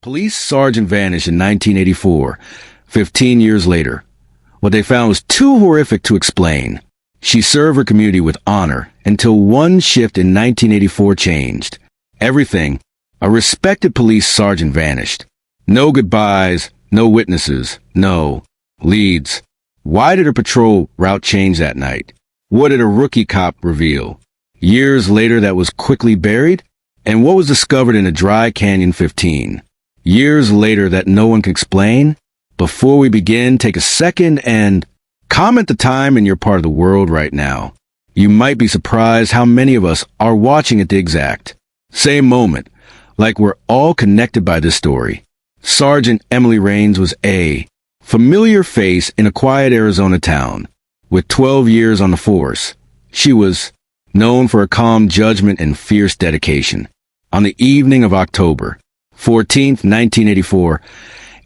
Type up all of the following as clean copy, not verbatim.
Police sergeant vanished in 1984, 15 years later. What they found was too horrific to explain. She served her community with honor until one shift in 1984 changed. Everything. A respected police sergeant vanished. No goodbyes, no witnesses, no leads. Why did her patrol route change that night? What did a rookie cop reveal? Years later that was quickly buried? And what was discovered in a dry Canyon 15? Years later that no one can explain? Before we begin, take a second and comment the time in your part of the world right now. You might be surprised how many of us are watching at the exact same moment, like we're all connected by this story. Sergeant Emily Raines was a familiar face in a quiet Arizona town. With 12 years on the force, she was known for her calm judgment and fierce dedication. On the evening of October 14th, 1984,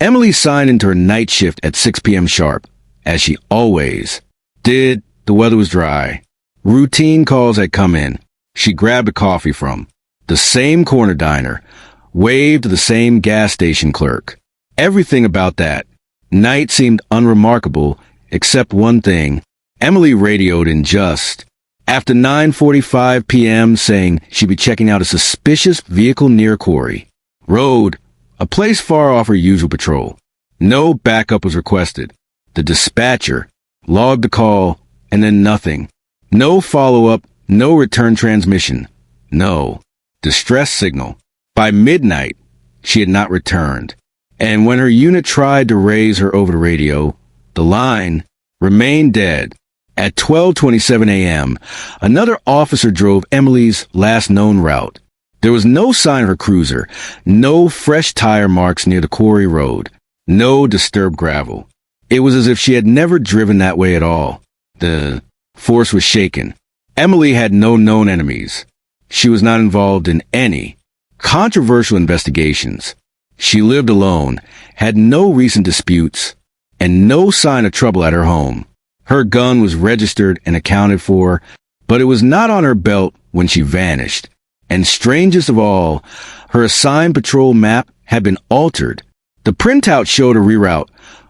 Emily signed into her night shift at 6 p.m. sharp, as she always did. The weather was dry. Routine calls had come in. She grabbed a coffee from the same corner diner, waved to the same gas station clerk. Everything about that night seemed unremarkable, except one thing. Emily radioed in just after 9:45 p.m. saying she'd be checking out a suspicious vehicle near Quarry Road, a place far off her usual patrol. No backup was requested. The dispatcher logged the call, and then nothing. No follow-up, no return transmission, no distress signal. By midnight, she had not returned, and when her unit tried to raise her over the radio, the line remained dead. At 12:27 a.m., another officer drove Emily's last known route. There was no sign of her cruiser, no fresh tire marks near the Quarry Road, no disturbed gravel. It was as if she had never driven that way at all. The force was shaken. Emily had no known enemies. She was not involved in any controversial investigations. She lived alone, had no recent disputes, and no sign of trouble at her home. Her gun was registered and accounted for, but it was not on her belt when she vanished. And strangest of all, her assigned patrol map had been altered. The printout showed a reroute,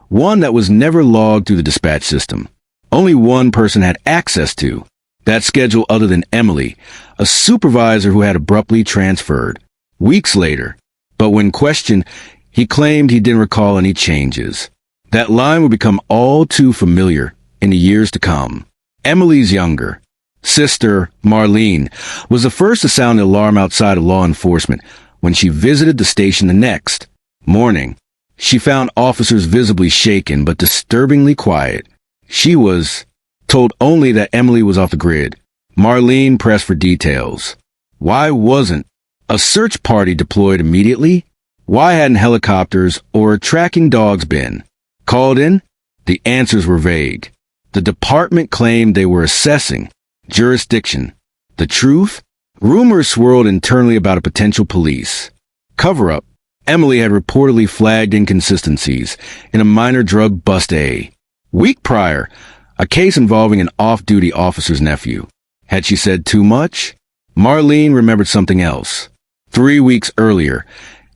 one that was never logged through the dispatch system. Only one person had access to that schedule other than Emily, a supervisor who had abruptly transferred weeks later. But when questioned, he claimed he didn't recall any changes. That line would become all too familiar in the years to come. Emily's younger sister, Marlene, was the first to sound the alarm outside of law enforcement when she visited the station the next morning. She found officers visibly shaken but disturbingly quiet. She was told only that Emily was off the grid. Marlene pressed for details. Why wasn't a search party deployed immediately? Why hadn't helicopters or tracking dogs been called in? The answers were vague. The department claimed they were assessing jurisdiction. The truth? Rumors swirled internally about a potential police cover-up. Emily had reportedly flagged inconsistencies in a minor drug bust a week prior, a case involving an off-duty officer's nephew. Had she said too much? Marlene remembered something else. 3 weeks earlier,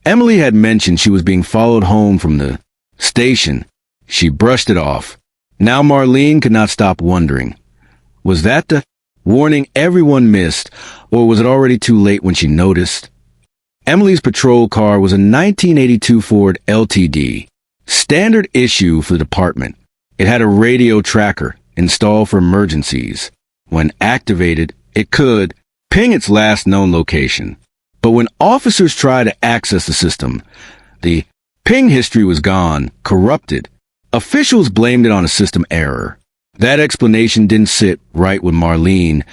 Emily had mentioned she was being followed home from the station. She brushed it off. Now Marlene could not stop wondering. Was that the warning everyone missed, or was it already too late when she noticed? Emily's patrol car was a 1982 Ford LTD, standard issue for the department. It had a radio tracker installed for emergencies. When activated, it could ping its last known location. But when officers tried to access the system, the ping history was gone, corrupted. Officials blamed it on a system error. That explanation didn't sit right with Marlene,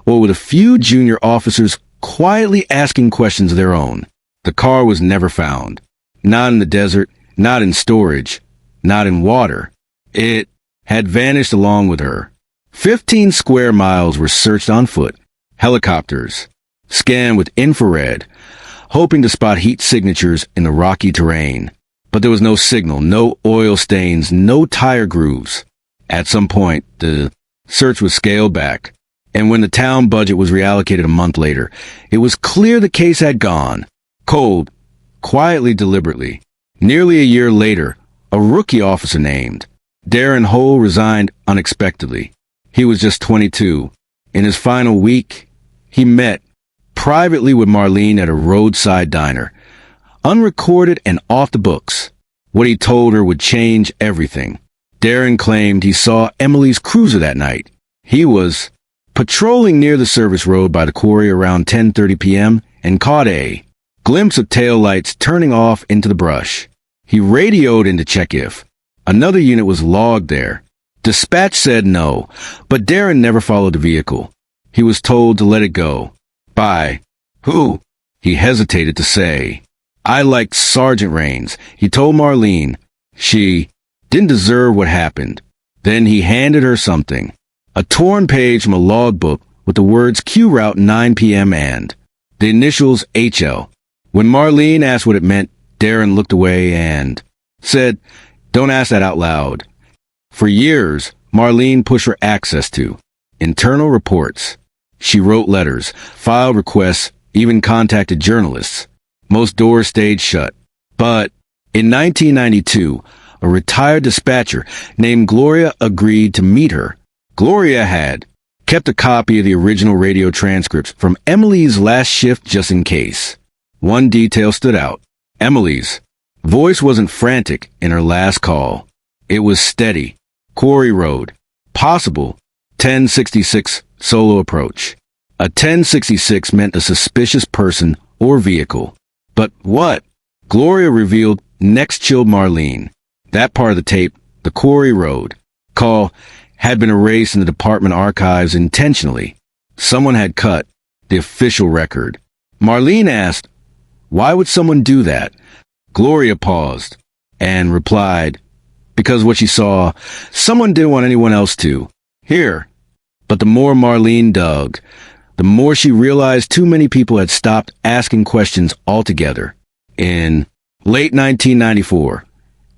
or with a few junior officers quietly asking questions of their own. The car was never found. Not in the desert, not in storage, not in water. It had vanished along with her. 15 square miles were searched on foot. Helicopters scanned with infrared, hoping to spot heat signatures in the rocky terrain. But there was no signal, no oil stains, no tire grooves. At some point, the search was scaled back, and when the town budget was reallocated a month later, it was clear the case had gone cold. quietly, deliberately. Nearly a year later, a rookie officer named Darren Holt resigned unexpectedly. He was just 22. In his final week, he met privately with Marlene at a roadside diner. Unrecorded and off the books. What he told her would change everything. Darren claimed he saw Emily's cruiser that night. He was patrolling near the service road by the quarry around 10:30 p.m. and caught a glimpse of taillights turning off into the brush. He radioed in to check if another unit was logged there. Dispatch said no, but Darren never followed the vehicle. He was told to let it go. By who? He hesitated to say. I liked Sergeant Raines. He told Marlene she didn't deserve what happened. Then he handed her something. A torn page from a logbook with the words Q Route 9 p.m. and the initials HL. When Marlene asked what it meant, Darren looked away and said, "Don't ask that out loud." For years, Marlene pushed for access to internal reports. She wrote letters, filed requests, even contacted journalists. Most doors stayed shut. But in 1992, a retired dispatcher named Gloria agreed to meet her. Gloria had kept a copy of the original radio transcripts from Emily's last shift just in case. One detail stood out. Emily's voice wasn't frantic in her last call. It was steady. Quarry Road. Possible 1066 solo approach. A 1066 meant a suspicious person or vehicle. But what? Gloria revealed next chilled Marlene. That part of the tape, the Quarry Road call, had been erased in the department archives intentionally. Someone had cut the official record. Marlene asked, why would someone do that? Gloria paused and replied, because what she saw, someone didn't want anyone else to hear. But the more Marlene dug, the more she realized too many people had stopped asking questions altogether. In late 1994,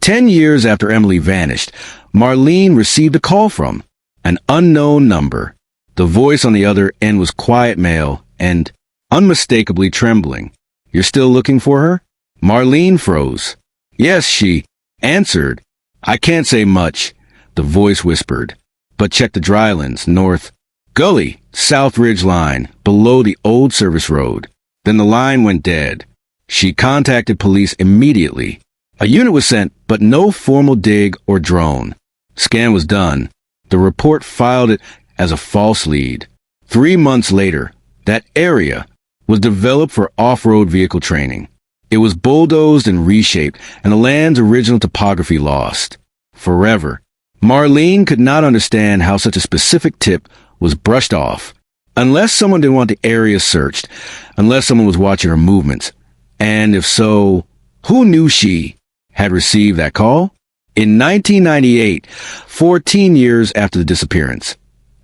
10 years after Emily vanished, Marlene received a call from an unknown number. The voice on the other end was quiet male and unmistakably trembling. You're still looking for her? Marlene froze. Yes, she answered. I can't say much, the voice whispered, but check the drylands, north gully, south ridge line, below the old service road. Then the line went dead. She contacted police immediately. A unit was sent, but no formal dig or drone. Scan was done. The report filed it as a false lead. 3 months later, that area was developed for off-road vehicle training. It was bulldozed and reshaped, and the land's original topography lost. Forever. Marlene could not understand how such a specific tip was brushed off. Unless someone didn't want the area searched, unless someone was watching her movements. And if so, who knew she had received that call? In 1998, 14 years after the disappearance,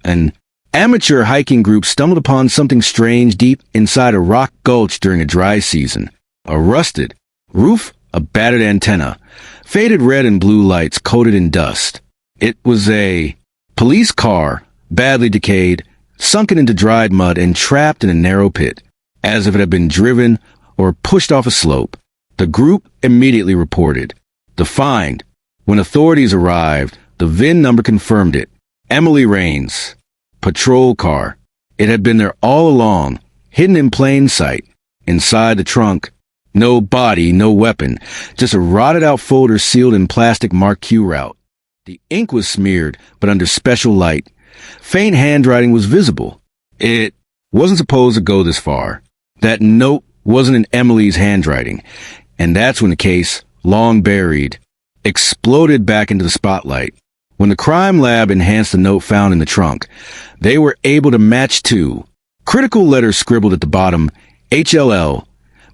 an amateur hiking group stumbled upon something strange deep inside a rock gulch during a dry season. A rusted roof, a battered antenna, faded red and blue lights coated in dust. It was a police car, badly decayed, sunken into dried mud and trapped in a narrow pit, as if it had been driven or pushed off a slope. The group immediately reported the find. When authorities arrived, the VIN number confirmed it. Emily Raines' patrol car. It had been there all along, hidden in plain sight. Inside the trunk, no body, no weapon, just a rotted-out folder sealed in plastic marked Q Route. The ink was smeared, but under special light. Faint handwriting was visible. It wasn't supposed to go this far. That note wasn't in Emily's handwriting, and that's when the case, long buried, exploded back into the spotlight. When the crime lab enhanced the note found in the trunk, they were able to match two critical letters scribbled at the bottom, HLL,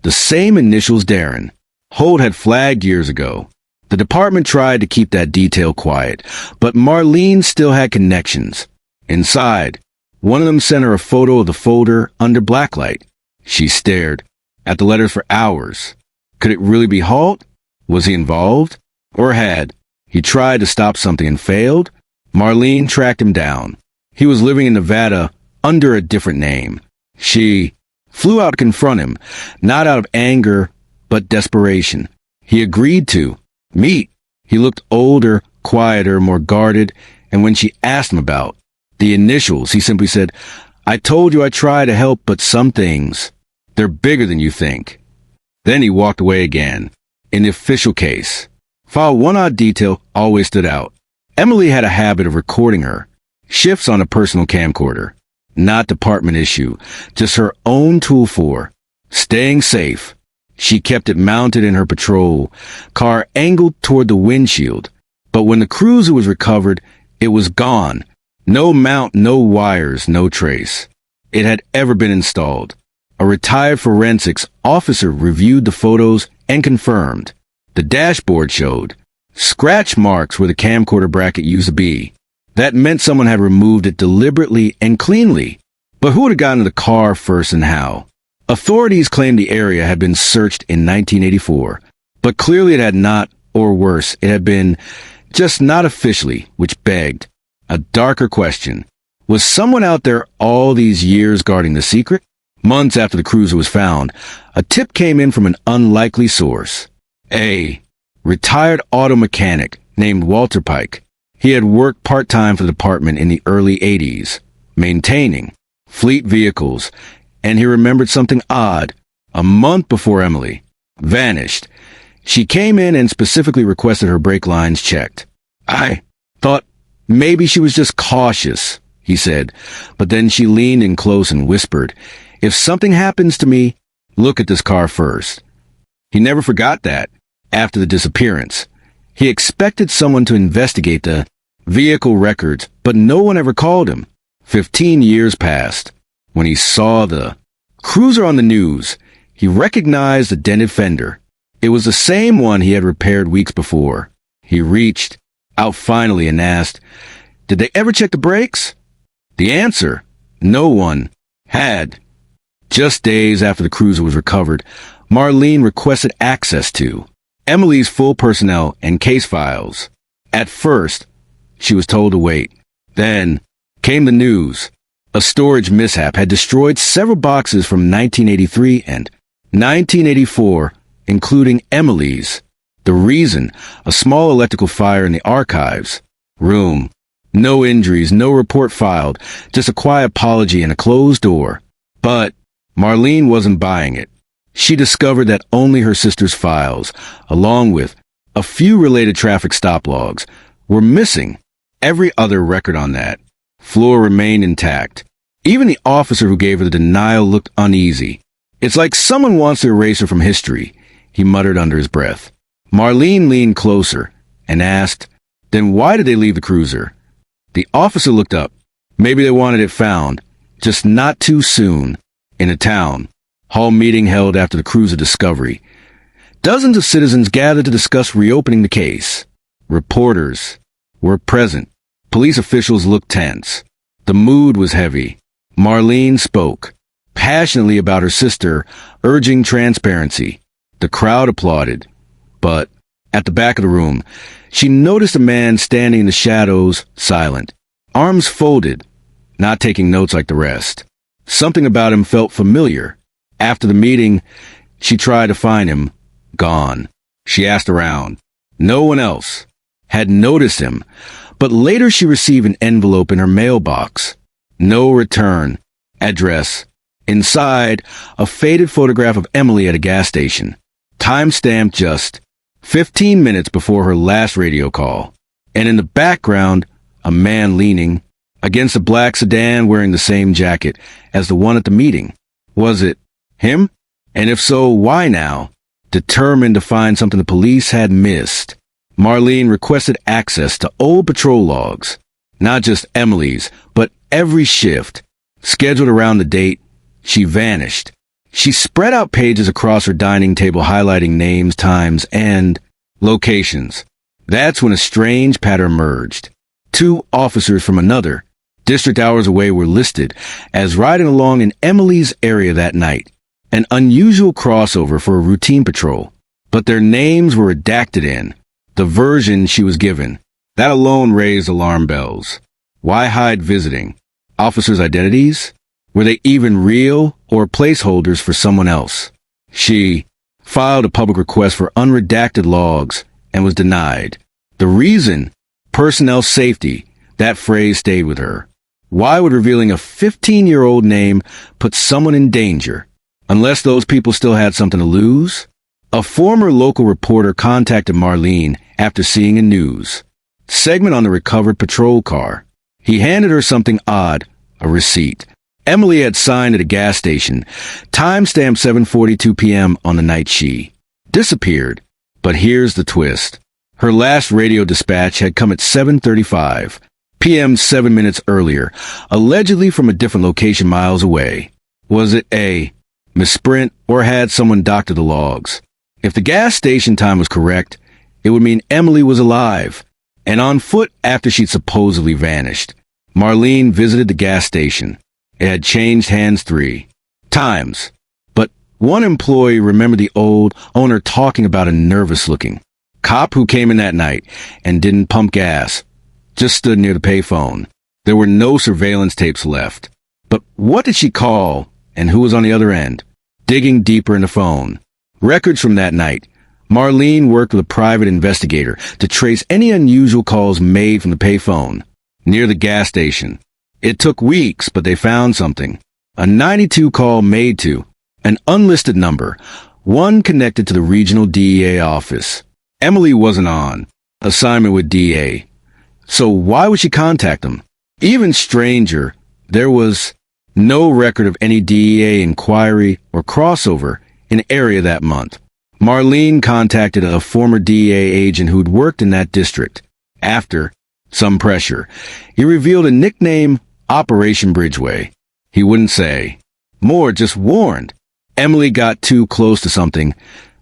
the same initials Darren Holt had flagged years ago. The department tried to keep that detail quiet, but Marlene still had connections. Inside, one of them sent her a photo of the folder under blacklight. She stared at the letters for hours. Could it really be Holt? Was he involved? Or had he tried to stop something and failed? Marlene tracked him down. He was living in Nevada under a different name. She flew out to confront him, not out of anger but desperation. He agreed to meet. He looked older, quieter, more guarded, and when she asked him about the initials, he simply said, "I told you I try to help, but some things, they're bigger than you think." Then he walked away again. In the official case, file one odd detail always stood out. Emily had a habit of recording her shifts on a personal camcorder. Not department issue, just her own tool for staying safe. She kept it mounted in her patrol car, angled toward the windshield. But when the cruiser was recovered, it was gone. No mount, no wires, no trace. It had ever been installed. A retired forensics officer reviewed the photos and confirmed. The dashboard showed scratch marks where the camcorder bracket used to be. That meant someone had removed it deliberately and cleanly. But who would have gotten to the car first and how? Authorities claimed the area had been searched in 1984, but clearly it had not, or worse, it had been just not officially, which begged a darker question. Was someone out there all these years guarding the secret? Months after the cruiser was found, a tip came in from an unlikely source. A retired auto mechanic named Walter Pike. He had worked part-time for the department in the early 80s, maintaining fleet vehicles, and he remembered something odd. A month before Emily vanished, she came in and specifically requested her brake lines checked. "I thought maybe she was just cautious," he said, but then she leaned in close and whispered, "If something happens to me, look at this car first." He never forgot that. After the disappearance, he expected someone to investigate the vehicle records, but no one ever called him. 15 years passed. When he saw the cruiser on the news, he recognized the dented fender. It was the same one he had repaired weeks before. He reached out finally and asked, "Did they ever check the brakes?" The answer, no one had. Just days after the cruiser was recovered, Marlene requested access to Emily's full personnel and case files. At first, she was told to wait. Then came the news. A storage mishap had destroyed several boxes from 1983 and 1984, including Emily's. The reason, a small electrical fire in the archives room. No injuries, no report filed, just a quiet apology and a closed door. But Marlene wasn't buying it. She discovered that only her sister's files, along with a few related traffic stop logs, were missing. Every other record on that floor remained intact. Even the officer who gave her the denial looked uneasy. "It's like someone wants to erase her from history," he muttered under his breath. Marlene leaned closer and asked, "Then why did they leave the cruiser?" The officer looked up. Maybe they wanted it found, just not too soon. In a town hall meeting held after the cruiser discovery, dozens of citizens gathered to discuss reopening the case. Reporters were present. Police officials looked tense. The mood was heavy. Marlene spoke passionately about her sister, urging transparency. The crowd applauded. But at the back of the room, she noticed a man standing in the shadows, silent, arms folded, not taking notes like the rest. Something about him felt familiar. After the meeting, she tried to find him. Gone. She asked around. No one else had noticed him, but later she received an envelope in her mailbox. No return address. Inside, a faded photograph of Emily at a gas station. Time-stamped just 15 minutes before her last radio call. And in the background, a man leaning against a black sedan wearing the same jacket as the one at the meeting. Was it him? And if so, why now? Determined to find something the police had missed, Marlene requested access to old patrol logs. Not just Emily's, but every shift. Scheduled around the date, she vanished. She spread out pages across her dining table highlighting names, times, and locations. That's when a strange pattern emerged. 2 officers from another district hours away were listed as riding along in Emily's area that night. An unusual crossover for a routine patrol. But their names were redacted in the version she was given. That alone raised alarm bells. Why hide visiting officers' identities? Were they even real or placeholders for someone else? She filed a public request for unredacted logs, and was denied. The reason? Personnel safety. That phrase stayed with her. Why would revealing a 15-year-old name put someone in danger? Unless those people still had something to lose? A former local reporter contacted Marlene after seeing a news segment on the recovered patrol car. He handed her something odd, a receipt. Emily had signed at a gas station, timestamp 7:42 p.m. on the night she disappeared. But here's the twist. Her last radio dispatch had come at 7:35 p.m. 7 minutes earlier, allegedly from a different location miles away. Was it a misprint or had someone doctored the logs? If the gas station time was correct, it would mean Emily was alive and on foot after she'd supposedly vanished. Marlene visited the gas station. It had changed hands 3 times. But one employee remembered the old owner talking about a nervous-looking cop who came in that night and didn't pump gas, just stood near the payphone. There were no surveillance tapes left. But what did she call, and who was on the other end? Digging deeper in the phone. Records from that night. Marlene worked with a private investigator to trace any unusual calls made from the payphone near the gas station. It took weeks, but they found something. A 92 call made to an unlisted number, one connected to the regional DEA office. Emily wasn't on assignment with DA, so why would she contact them? Even stranger, there was no record of any DEA inquiry or crossover in the area that month. Marlene contacted a former DEA agent who'd worked in that district. After some pressure, he revealed a nickname, Operation Ridgeway. He wouldn't say more, just warned. Emily got too close to something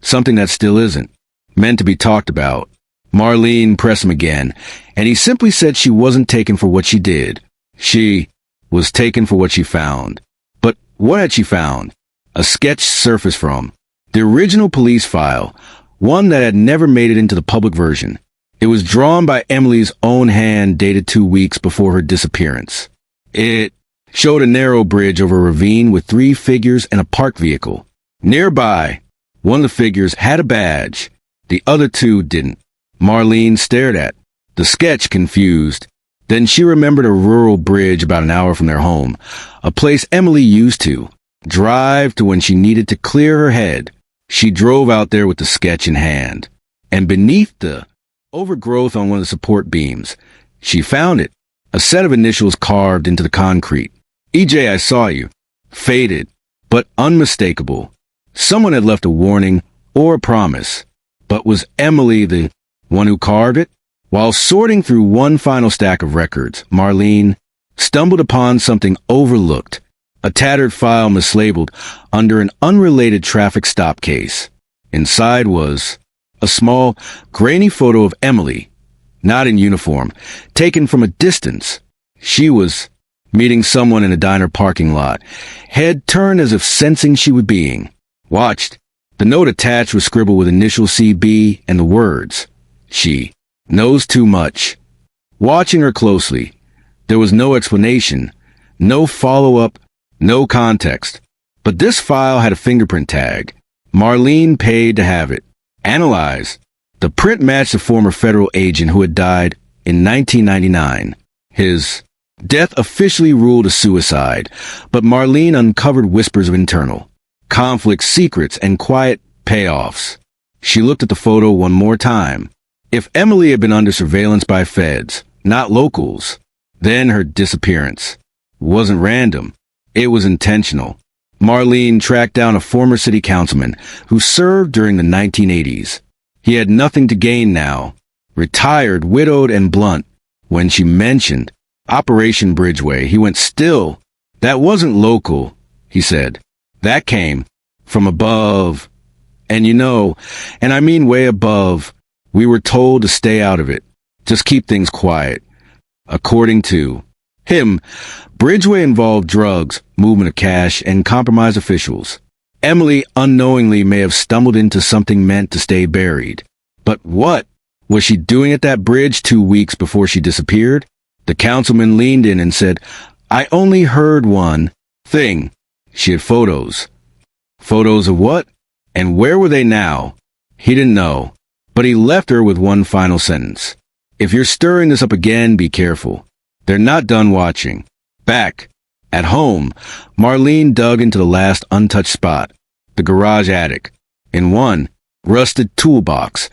that still isn't meant to be talked about. Marlene pressed him again, and he simply said she wasn't taken for what she did. She was taken for what she found. But what had she found? A sketch surfaced from the original police file, one that had never made it into the public version. It was drawn by Emily's own hand, dated 2 weeks before her disappearance. It showed a narrow bridge over a ravine with 3 figures and a parked vehicle. Nearby, one of the figures had a badge. The other 2 didn't. Marlene stared at the sketch, confused. Then she remembered a rural bridge about an hour from their home, a place Emily used to drive to when she needed to clear her head. She drove out there with the sketch in hand, and beneath the overgrowth on one of the support beams, she found it, a set of initials carved into the concrete. EJ, I saw you. Faded, but unmistakable. Someone had left a warning or a promise. But was Emily the one who carved it? While sorting through one final stack of records, Marlene stumbled upon something overlooked, a tattered file mislabeled under an unrelated traffic stop case. Inside was a small, grainy photo of Emily, not in uniform, taken from a distance. She was meeting someone in a diner parking lot, head turned as if sensing she was being watched. The note attached was scribbled with initial CB and the words, "She knows too much." Watching her closely, there was no explanation, no follow-up, no context. But this file had a fingerprint tag. Marlene paid to have it analyzed. The print matched a former federal agent who had died in 1999. His death officially ruled a suicide, but Marlene uncovered whispers of internal conflict, secrets, and quiet payoffs. She looked at the photo one more time. If Emily had been under surveillance by feds, not locals, then her disappearance wasn't random. It was intentional. Marlene tracked down a former city councilman who served during the 1980s. He had nothing to gain now, retired, widowed, and blunt. When she mentioned Operation Ridgeway, he went, "Still, that wasn't local," he said. "That came from above. And and I mean way above. We were told to stay out of it. Just keep things quiet." According to him, Ridgeway involved drugs, movement of cash, and compromised officials. Emily unknowingly may have stumbled into something meant to stay buried. But what was she doing at that bridge 2 weeks before she disappeared? The councilman leaned in and said, "I only heard one thing. She had photos." Photos of what? And where were they now? He didn't know, but he left her with one final sentence. If you're stirring this up again, be careful. They're not done watching. Back at home, Marlene dug into the last untouched spot, the garage attic. In one rusted toolbox,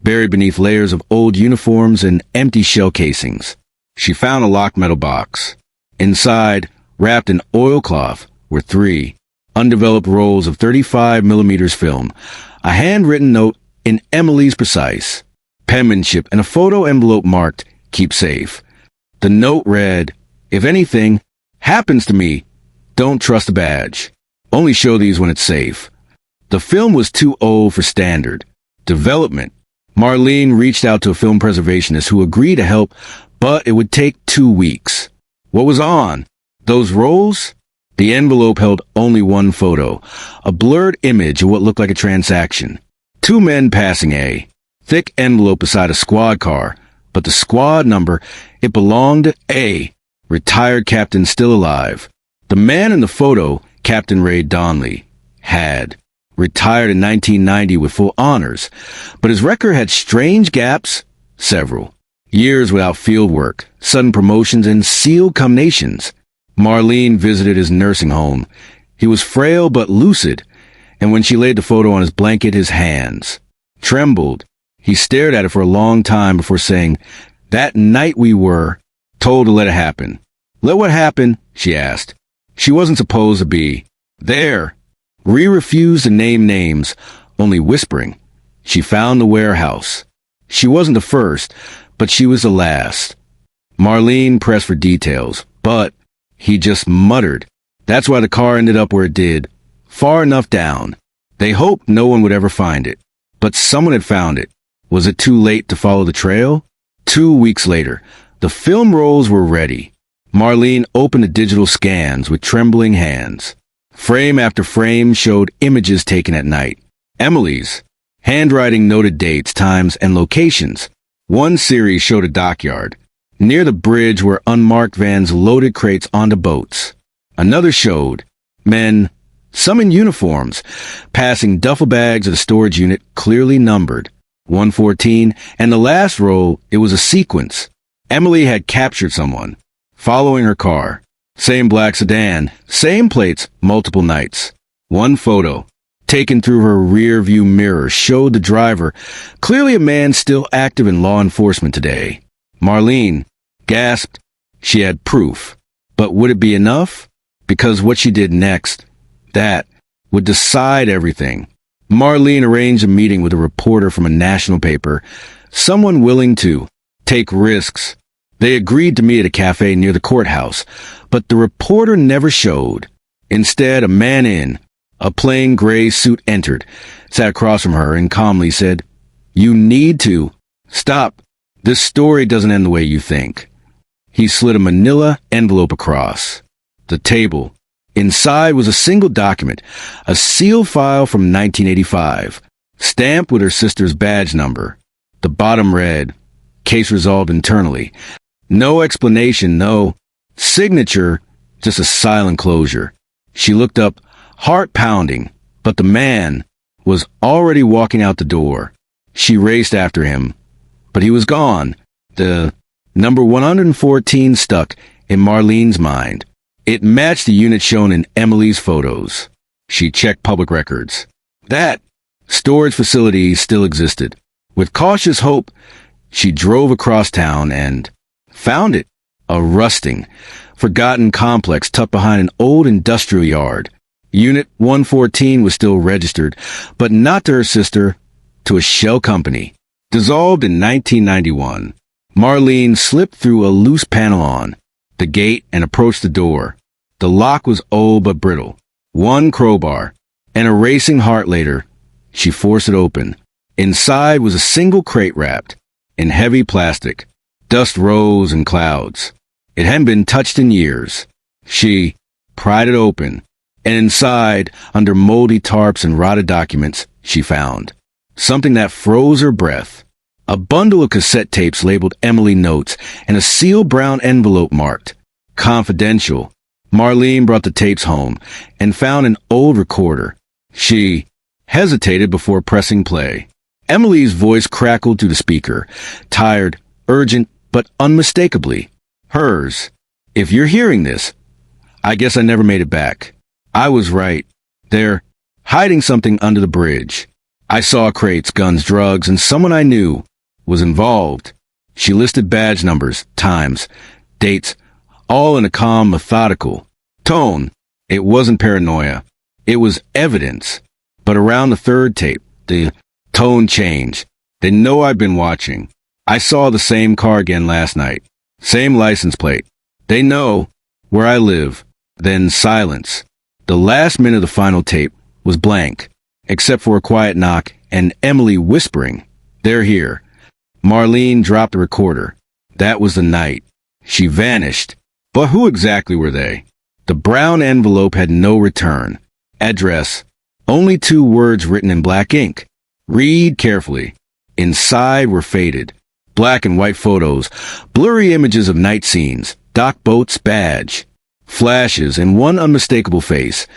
buried beneath layers of old uniforms and empty shell casings, she found a locked metal box. Inside, wrapped in oilcloth, were 3 undeveloped rolls of 35mm film, a handwritten note in Emily's precise penmanship, and a photo envelope marked "Keep Safe." The note read, "If anything happens to me, don't trust a badge. Only show these when it's safe." The film was too old for standard development. Marlene reached out to a film preservationist who agreed to help, but it would take 2 weeks. What was on those rolls? The envelope held only one photo, a blurred image of what looked like a transaction. 2 men passing a thick envelope beside a squad car, but the squad number, it belonged to A, retired captain still alive. The man in the photo, Captain Ray Donnelly, had retired in 1990 with full honors, but his record had strange gaps, several. Years without field work, sudden promotions, and sealed combinations. Marlene visited his nursing home. He was frail but lucid, and when she laid the photo on his blanket, his hands trembled. He stared at it for a long time before saying, "That night we were told to let it happen." "Let what happen?" she asked. She wasn't supposed to be there. Ree refused to name names, only whispering. She found the warehouse. She wasn't the first, but she was the last. Marlene pressed for details, but he just muttered. That's why the car ended up where it did, far enough down. They hoped no one would ever find it, but someone had found it. Was it too late to follow the trail? 2 weeks later, the film rolls were ready. Marlene opened the digital scans with trembling hands. Frame after frame showed images taken at night. Emily's handwriting noted dates, times, and locations. One series showed a dockyard, near the bridge where unmarked vans loaded crates onto boats. Another showed men, some in uniforms, passing duffel bags at a storage unit clearly numbered 114, and the last row, it was a sequence. Emily had captured someone, following her car. Same black sedan, same plates, multiple nights. One photo, taken through her rear view mirror, showed the driver, clearly a man still active in law enforcement today. Marlene gasped. She had proof. But would it be enough? Because what she did next, that would decide everything. Marlene arranged a meeting with a reporter from a national paper, someone willing to take risks. They agreed to meet at a cafe near the courthouse, but the reporter never showed. Instead, a man in a plain gray suit entered, sat across from her, and calmly said, "You need to stop. This story doesn't end the way you think." He slid a manila envelope across the table. Inside was a single document, a sealed file from 1985, stamped with her sister's badge number. The bottom read, "Case resolved internally." No explanation, no signature, just a silent closure. She looked up, heart pounding, but the man was already walking out the door. She raced after him, but he was gone. The number 114 stuck in Marlene's mind. It matched the unit shown in Emily's photos. She checked public records. That storage facility still existed. With cautious hope, she drove across town and found it. A rusting, forgotten complex tucked behind an old industrial yard. Unit 114 was still registered, but not to her sister, to a shell company. Dissolved in 1991. Marlene slipped through a loose panel-on the gate and approached the door. The lock was old but brittle. One crowbar, and a racing heart later, she forced it open. Inside was a single crate wrapped in heavy plastic. Dust rose in clouds. It hadn't been touched in years. She pried it open, and inside, under moldy tarps and rotted documents, she found something that froze her breath. A bundle of cassette tapes labeled Emily Notes and a sealed brown envelope marked confidential. Marlene brought the tapes home and found an old recorder. She hesitated before pressing play. Emily's voice crackled through the speaker, tired, urgent, but unmistakably hers. "If you're hearing this, I guess I never made it back. I was right. They're hiding something under the bridge. I saw crates, guns, drugs, and someone I knew was involved." She listed badge numbers, times, dates, all in a calm, methodical tone. It wasn't paranoia. It was evidence. But around the third tape, the tone changed. "They know I've been watching. I saw the same car again last night. Same license plate. They know where I live." Then silence. The last minute of the final tape was blank, except for a quiet knock and Emily whispering, "They're here." Marlene dropped the recorder. That was the night. She vanished. But who exactly were they? The brown envelope had no return address. Only 2 words written in black ink. "Read carefully." Inside were faded black and white photos, blurry images of night scenes, dock boats, badge, flashes, and one unmistakable face,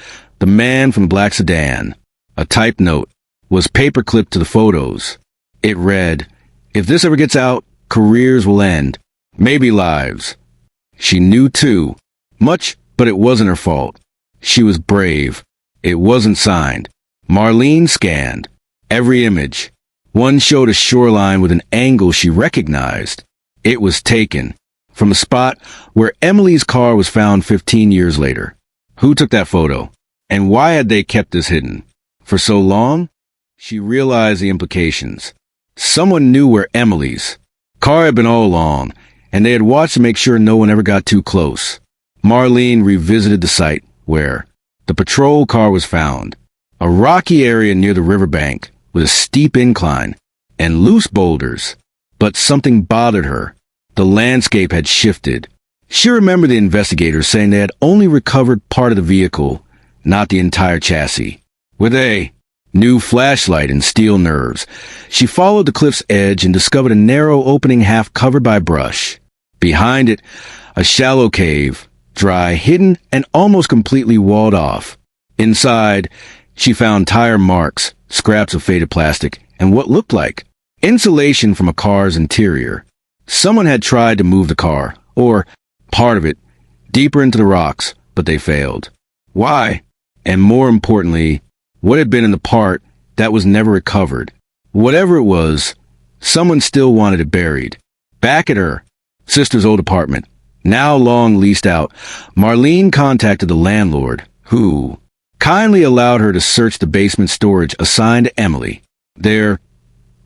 the man from the black sedan. A typed note was paperclipped to the photos. It read, "If this ever gets out, careers will end. Maybe lives." She knew too much, but it wasn't her fault. She was brave. It wasn't signed. Marlene scanned every image. One showed a shoreline with an angle she recognized. It was taken from a spot where Emily's car was found 15 years later. Who took that photo? And why had they kept this hidden for so long? She realized the implications. Someone knew where Emily's car had been all along, and they had watched to make sure no one ever got too close. Marlene revisited the site where the patrol car was found, a rocky area near the riverbank with a steep incline and loose boulders. But something bothered her. The landscape had shifted. She remembered the investigators saying they had only recovered part of the vehicle, not the entire chassis. With a new flashlight and steel nerves, she followed the cliff's edge and discovered a narrow opening half covered by brush. Behind it, a shallow cave, dry, hidden, and almost completely walled off. Inside, she found tire marks, scraps of faded plastic, and what looked like insulation from a car's interior. Someone had tried to move the car, or part of it, deeper into the rocks, but they failed. Why? And more importantly, what had been in the part that was never recovered? Whatever it was, someone still wanted it buried. Back at her sister's old apartment, now long leased out, Marlene contacted the landlord, who kindly allowed her to search the basement storage assigned to Emily. There,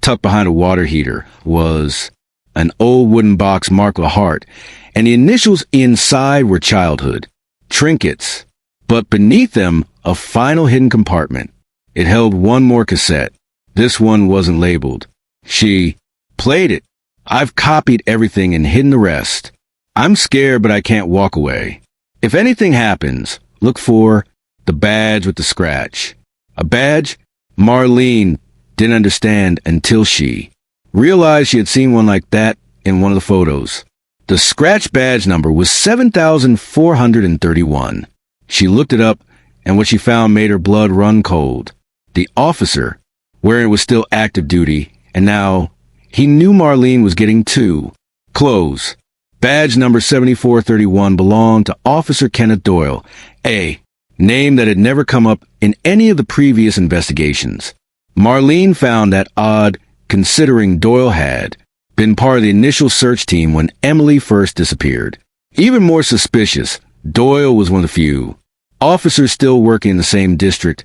tucked behind a water heater, was an old wooden box marked with a heart, and the initials inside were childhood, trinkets, but beneath them, a final hidden compartment. It held one more cassette. This one wasn't labeled. She played it. "I've copied everything and hidden the rest. I'm scared, but I can't walk away. If anything happens, look for the badge with the scratch." A badge? Marlene didn't understand until she realized she had seen one like that in one of the photos. The scratch badge number was 7,431. She looked it up, and what she found made her blood run cold. The officer, where it was still active duty, and now he knew Marlene was getting too close. Badge number 7431 belonged to Officer Kenneth Doyle, a name that had never come up in any of the previous investigations. Marlene found that odd, considering Doyle had been part of the initial search team when Emily first disappeared. Even more suspicious, Doyle was one of the few officers still working in the same district,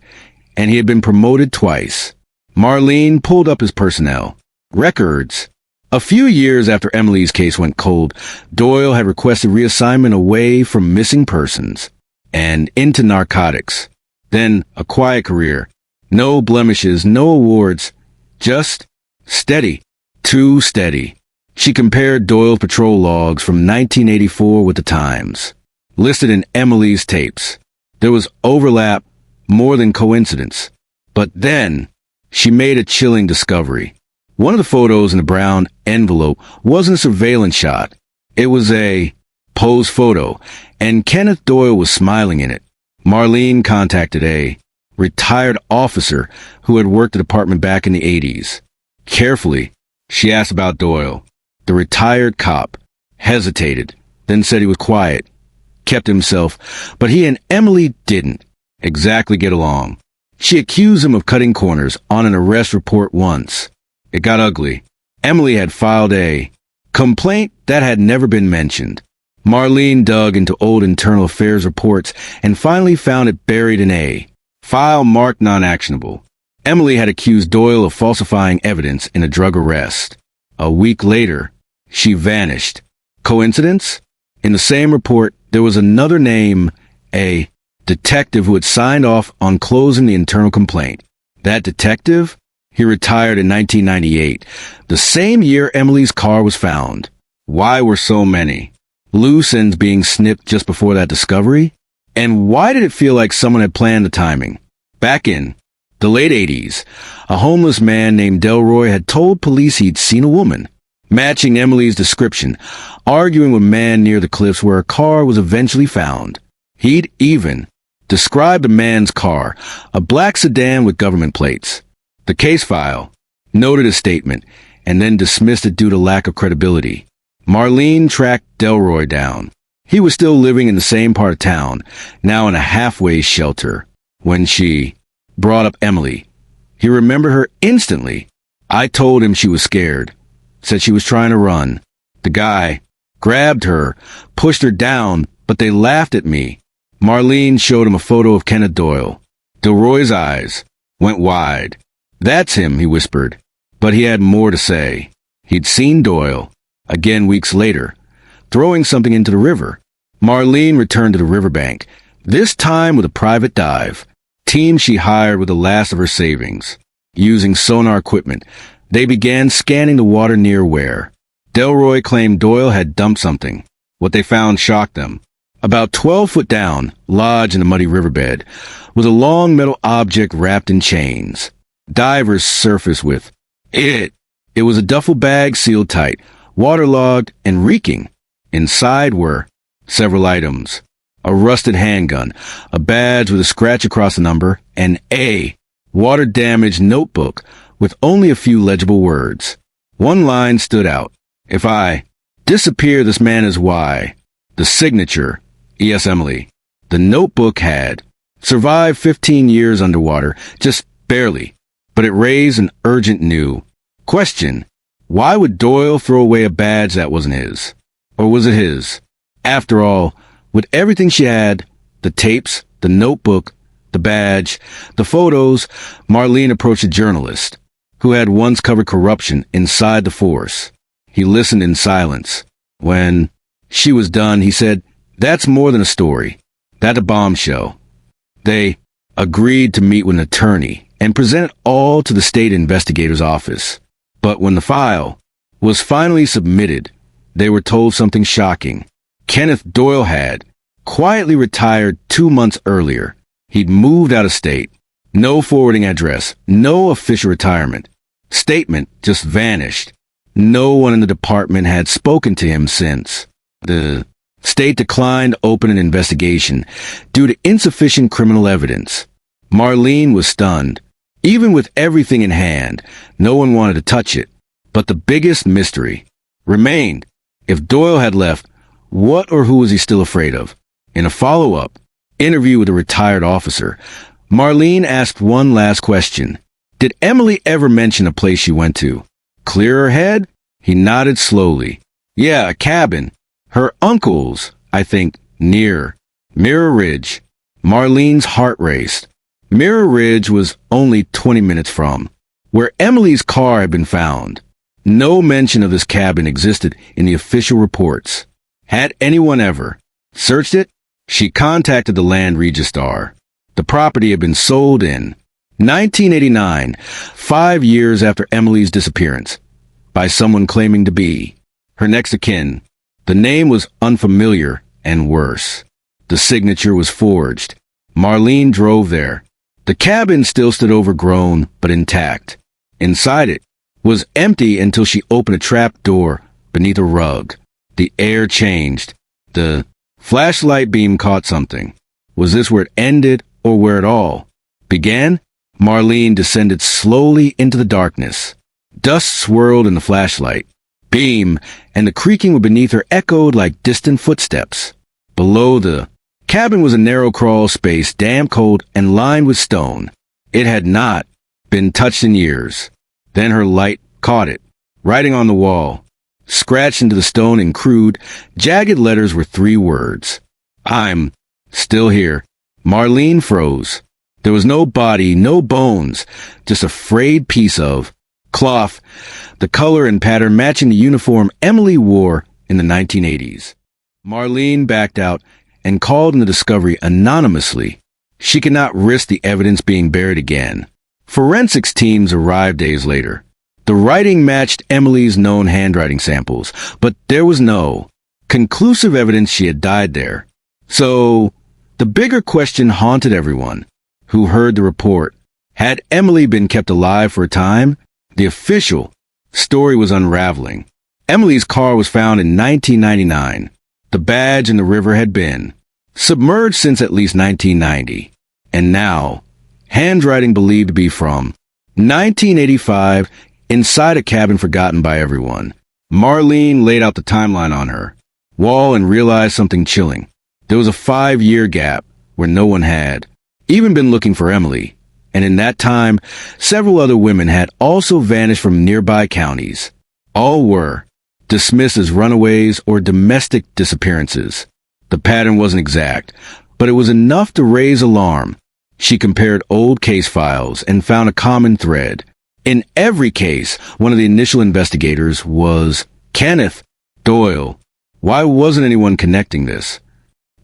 and he had been promoted twice. Marlene pulled up his personnel records. A few years after Emily's case went cold, Doyle had requested reassignment away from missing persons and into narcotics. Then a quiet career. No blemishes, no awards, just steady. Too steady. She compared Doyle's patrol logs from 1984 with the Times, listed in Emily's tapes. There was overlap more than coincidence. But then she made a chilling discovery. One of the photos in the brown envelope wasn't a surveillance shot. It was a posed photo, and Kenneth Doyle was smiling in it. Marlene contacted a retired officer who had worked the department back in the 80s. Carefully, she asked about Doyle. The retired cop hesitated, then said he was quiet, kept himself, but he and Emily didn't exactly get along. She accused him of cutting corners on an arrest report once. It got ugly. Emily had filed a complaint that had never been mentioned. Marlene dug into old internal affairs reports and finally found it buried in a file marked non-actionable. Emily had accused Doyle of falsifying evidence in a drug arrest. A week later, she vanished. Coincidence? In the same report, there was another name, a detective who had signed off on closing the internal complaint. That detective? He retired in 1998, the same year Emily's car was found. Why were so many loose ends being snipped just before that discovery? And why did it feel like someone had planned the timing? Back in the late 80s, a homeless man named Delroy had told police he'd seen a woman, matching Emily's description, arguing with a man near the cliffs where a car was eventually found. He'd even described the man's car, a black sedan with government plates. The case file noted his statement and then dismissed it due to lack of credibility. Marlene tracked Delroy down. He was still living in the same part of town, now in a halfway shelter. When she brought up Emily, he remembered her instantly. I told him she was scared, said she was trying to run. The guy grabbed her, pushed her down, but they laughed at me. Marlene showed him a photo of Kenneth Doyle. Delroy's eyes went wide. That's him, he whispered. But he had more to say. He'd seen Doyle, again weeks later, throwing something into the river. Marlene returned to the riverbank, this time with a private dive team she hired with the last of her savings. Using sonar equipment, they began scanning the water near where Delroy claimed Doyle had dumped something. What they found shocked them. About 12 foot down, lodged in the muddy riverbed, was a long metal object wrapped in chains. Divers surfaced with it. It was a duffel bag sealed tight, waterlogged and reeking. Inside were several items: a rusted handgun, a badge with a scratch across the number, and a water-damaged notebook with only a few legible words. One line stood out: "If I disappear, this man is why." The signature, E.S. Emily. The notebook had survived 15 years underwater, just barely, but it raised an urgent new question. Why would Doyle throw away a badge that wasn't his? Or was it his? After all, with everything she had, the tapes, the notebook, the badge, the photos, Marlene approached a journalist who had once covered corruption inside the force. He listened in silence. When she was done, he said, "That's more than a story. That's a bombshell." They agreed to meet with an attorney and present it all to the state investigator's office. But when the file was finally submitted, they were told something shocking. Kenneth Doyle had quietly retired 2 months earlier. He'd moved out of state. No forwarding address, no official retirement. Statement just vanished. No one in the department had spoken to him since. The state declined to open an investigation due to insufficient criminal evidence. Marlene was stunned. Even with everything in hand, no one wanted to touch it. But the biggest mystery remained. If Doyle had left, what or who was he still afraid of? In a follow-up interview with a retired officer, Marlene asked one last question. Did Emily ever mention a place she went to? Clear her head? He nodded slowly. Yeah, a cabin. Her uncle's, I think, near Mirror Ridge. Marlene's heart raced. Mirror Ridge was only 20 minutes from where Emily's car had been found. No mention of this cabin existed in the official reports. Had anyone ever searched it? She contacted the land registrar. The property had been sold in 1989, 5 years after Emily's disappearance, by someone claiming to be her next of kin. The name was unfamiliar and worse. The signature was forged. Marlene drove there. The cabin still stood overgrown but intact. Inside it was empty until she opened a trap door beneath a rug. The air changed. The flashlight beam caught something. Was this where it ended or where it all began, Marlene descended slowly into the darkness. Dust swirled in the flashlight beam, and the creaking beneath her echoed like distant footsteps. Below, the cabin was a narrow crawl space, damp, cold, and lined with stone. It had not been touched in years. Then her light caught it, writing on the wall. Scratched into the stone in crude, jagged letters were 3 words. "I'm still here." Marlene froze. There was no body, no bones, just a frayed piece of cloth, the color and pattern matching the uniform Emily wore in the 1980s. Marlene backed out and called in the discovery anonymously. She could not risk the evidence being buried again. Forensics teams arrived days later. The writing matched Emily's known handwriting samples, but there was no conclusive evidence she had died there. So, the bigger question haunted everyone who heard the report. Had Emily been kept alive for a time? The official story was unraveling. Emily's car was found in 1999. The badge in the river had been submerged since at least 1990. And now, handwriting believed to be from 1985 inside a cabin forgotten by everyone. Marlene laid out the timeline on her wall and realized something chilling. There was a 5-year gap where no one had even been looking for Emily. And in that time, several other women had also vanished from nearby counties. All were dismissed as runaways or domestic disappearances. The pattern wasn't exact, but it was enough to raise alarm. She compared old case files and found a common thread. In every case, one of the initial investigators was Kenneth Doyle. Why wasn't anyone connecting this?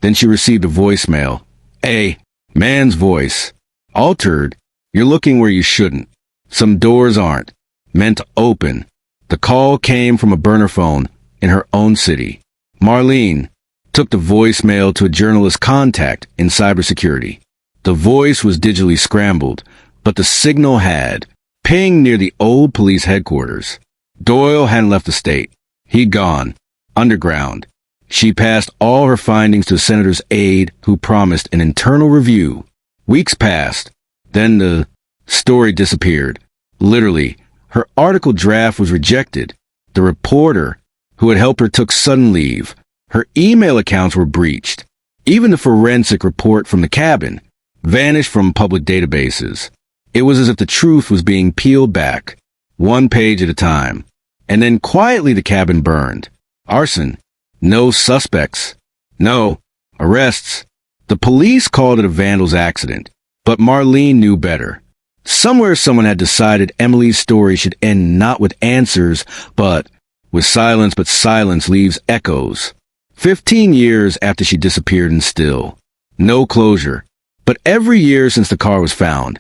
Then she received a voicemail. A man's voice. Altered. You're looking where you shouldn't. Some doors aren't meant to open. The call came from a burner phone in her own city. Marlene took the voicemail to a journalist contact in cybersecurity. The voice was digitally scrambled, but the signal had pinged near the old police headquarters. Doyle hadn't left the state. He'd gone underground. She passed all her findings to a senator's aide who promised an internal review. Weeks passed. Then the story disappeared. Literally, her article draft was rejected. The reporter who had helped her took sudden leave. Her email accounts were breached. Even the forensic report from the cabin vanished from public databases. It was as if the truth was being peeled back, one page at a time. And then quietly the cabin burned. Arson. No suspects. No arrests. The police called it a vandal's accident, but Marlene knew better. Somewhere someone had decided Emily's story should end not with answers, but with silence. But silence leaves echoes. 15 years after she disappeared and still no closure. But every year since the car was found,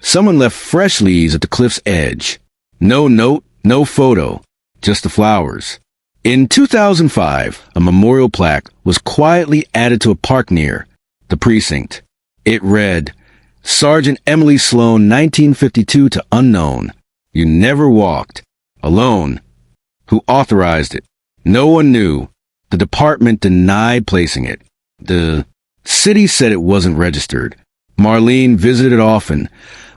someone left fresh leaves at the cliff's edge. No note, no photo, just the flowers. In 2005, a memorial plaque was quietly added to a park near the precinct. It read, Sergeant Emily Sloan, 1952 to unknown. You never walked alone. Who authorized it? No one knew. The department denied placing it. The city said it wasn't registered. Marlene visited often,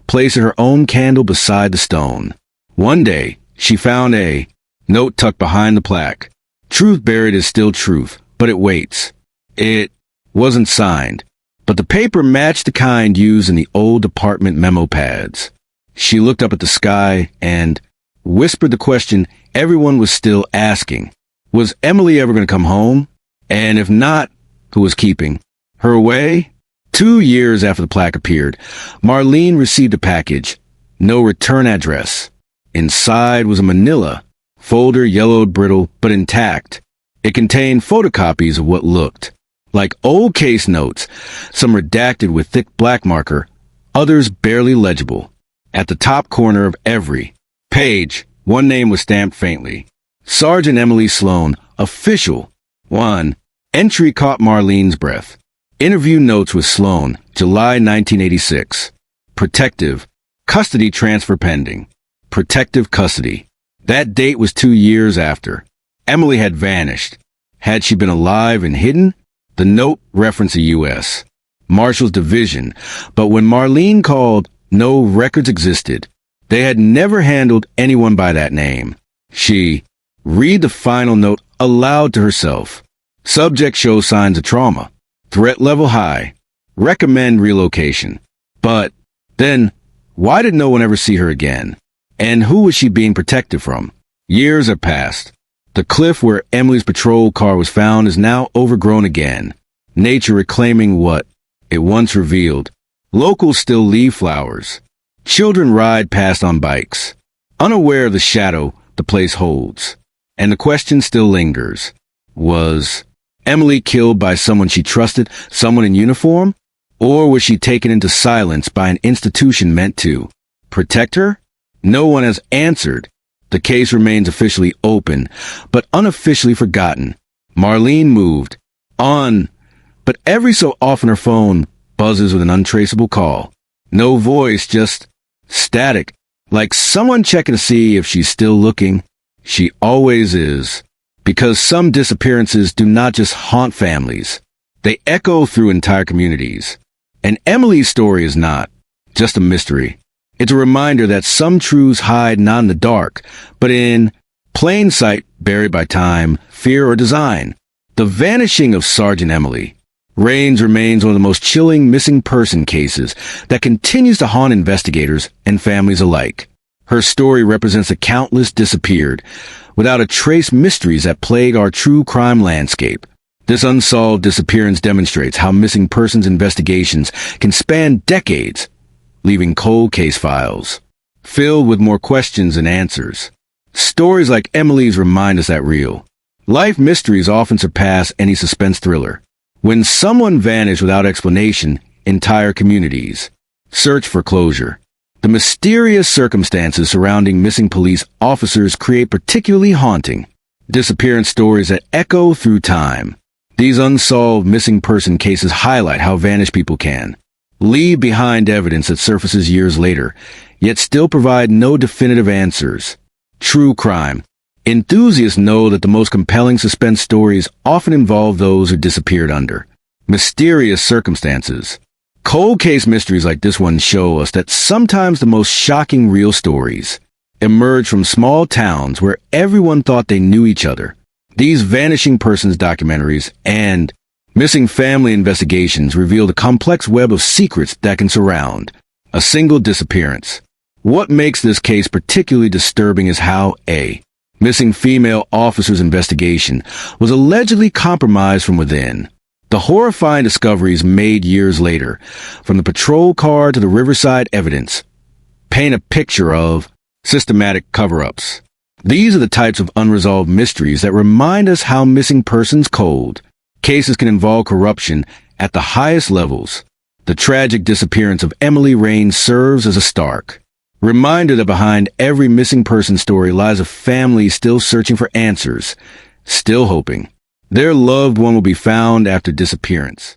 placing her own candle beside the stone. One day, she found a note tucked behind the plaque. Truth buried is still truth, but it waits. It wasn't signed, but the paper matched the kind used in the old department memo pads. She looked up at the sky and whispered the question everyone was still asking. Was Emily ever going to come home? And if not, who was keeping her away? 2 years after the plaque appeared, Marlene received a package. No return address. Inside was a manila folder, yellowed, brittle, but intact. It contained photocopies of what looked like old case notes, some redacted with thick black marker, others barely legible. At the top corner of every page, one name was stamped faintly. Sergeant Emily Sloan, official. 1. Entry caught Marlene's breath. Interview notes with Sloan, July 1986. Protective. Custody transfer pending. Protective custody. That date was 2 years after. Emily had vanished. Had she been alive and hidden? The note referenced the U.S. Marshall's division, but when Marlene called, no records existed. They had never handled anyone by that name. She read the final note aloud to herself. Subject shows signs of trauma. Threat level high. Recommend relocation. But then, why did no one ever see her again? And who was she being protected from? Years have passed. The cliff where Emily's patrol car was found is now overgrown again. Nature reclaiming what it once revealed. Locals still leave flowers. Children ride past on bikes, unaware of the shadow the place holds. And the question still lingers. Was Emily killed by someone she trusted, someone in uniform? Or was she taken into silence by an institution meant to protect her? No one has answered. The case remains officially open, but unofficially forgotten. Marlene moved on, but every so often her phone buzzes with an untraceable call. No voice, just static, like someone checking to see if she's still looking. She always is, because some disappearances do not just haunt families. They echo through entire communities. And Emily's story is not just a mystery. It's a reminder that some truths hide not in the dark, but in plain sight, buried by time, fear, or design. The vanishing of Sergeant Emily Raines remains one of the most chilling missing person cases that continues to haunt investigators and families alike. Her story represents the countless disappeared, without a trace mysteries that plague our true crime landscape. This unsolved disappearance demonstrates how missing persons investigations can span decades, leaving cold case files filled with more questions than answers. Stories like Emily's remind us that real life mysteries often surpass any suspense thriller. When someone vanished without explanation, entire communities search for closure. The mysterious circumstances surrounding missing police officers create particularly haunting disappearance stories that echo through time. These unsolved missing person cases highlight how vanished people can leave behind evidence that surfaces years later, yet still provide no definitive answers. True crime enthusiasts know that the most compelling suspense stories often involve those who disappeared under mysterious circumstances. Cold case mysteries like this one show us that sometimes the most shocking real stories emerge from small towns where everyone thought they knew each other. These vanishing persons documentaries and missing family investigations reveal the complex web of secrets that can surround a single disappearance. What makes this case particularly disturbing is how a missing female officer's investigation was allegedly compromised from within. The horrifying discoveries made years later, from the patrol car to the riverside evidence, paint a picture of systematic cover-ups. These are the types of unresolved mysteries that remind us how missing persons cold cases can involve corruption at the highest levels. The tragic disappearance of Emily Raines serves as a stark reminder that behind every missing person story lies a family still searching for answers, still hoping their loved one will be found after disappearance.